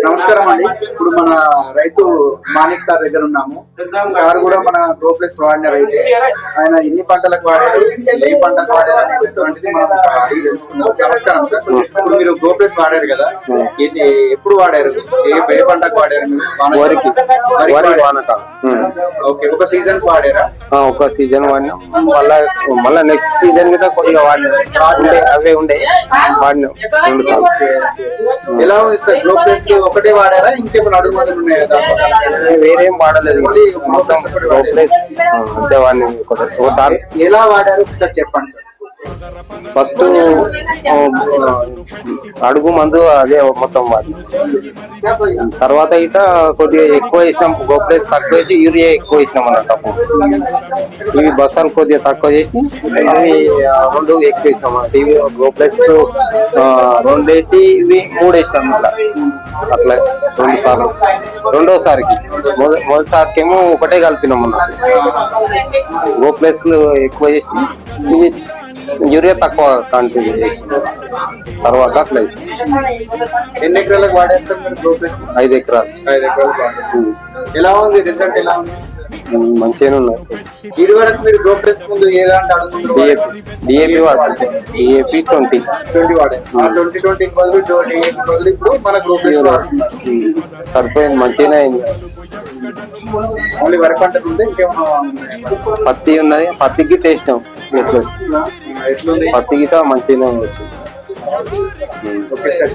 నమస్కారం అండి. ఇప్పుడు మన రైతు మాణిక్ సార్ దగ్గర ఉన్నాము. సార్ కూడా మన గ్రోప్లెస్ వాడినారు. అయితే ఆయన ఎన్ని పంటలకు వాడారు, ఏ పంటకు వాడారు అనేటువంటిది మనం అడిగి తెలుసుకుందాం. నమస్కారం సార్. ఇప్పుడు మీరు గ్రోప్లెస్ వాడారు కదా, ఎప్పుడు వాడారు, ఏ పంటకు వాడారు? ఓకే, ఒక సీజన్ కు వాడారా? ఒక సీజన్ వాడినాం, మళ్ళా నెక్స్ట్ సీజన్ కూడా కొద్దిగా వాడినాం. అవే ఉండే వాడినాం 2 సార్లు. ఎలా ఉంది సార్ గ్రోప్లెస్? ఒకటే వాడారా, ఇంకేమైనా అడుగు మందులు ఉన్నాయా? వేరేం వాడలేదు, మొత్తం అంతే వాడిని. ఒకసారి ఎలా వాడారు ఒకసారి చెప్పండి సార్. ఫస్ట్ అడుగు మందు అదే మొత్తం వాడి, తర్వాత ఇట కొద్దిగా ఎక్కువ వేసినాం. గోప్లెస్ తక్కువ వేసి యూరియా ఎక్కువ వేసినాం అన్నట్టు. ఇవి బస్తాలు కొద్దిగా తక్కువ చేసి ఇవి 2 ఎక్కువ వేసినాం అన్నట్టు. ఇవి గోప్లెస్ 2 వేసి ఇవి 3 వేసినాం. అట్లా 2 సార్లు. రెండోసారికి మొదటిసారికేమో ఒకటే కలిపినాం అన్నట్టు. గోప్లెస్ ఎక్కువ చేసి ఇవి యూరియా తక్కువ కంటిన్యూ చేసిన తర్వాత అట్లా ఎన్ని ఎకరాలకు వాడారు సార్ మీరు గ్రోప్లెస్? 5 ఎకరాలు. 5 ఎకరాలు వాడారు. ఎలా ఉంది రిజల్ట్? ఎలా ఉంది? మంచిగానే ఉన్నాయి. ఇది వరకు మీరు గ్రోప్లెస్ ముందు ఎలాంటి అడుగుతున్నారు? డిఏపి వాడారు. డిఏపి 20 వాడారు. 20 బదులు డిఏపి బదులు ఇప్పుడు మన గ్రోప్లెస్ వాడుతున్నారు. సరిపోయింది, మంచిగానే అయింది. ఓన్లీ వరి పంట ఉంది, ఇంకేమన్నా? పత్తి ఉన్నది, పత్తికి టేస్ట్ ఎట్లుంది? పత్తి గిట మంచిగానే వచ్చింది. Okay sir.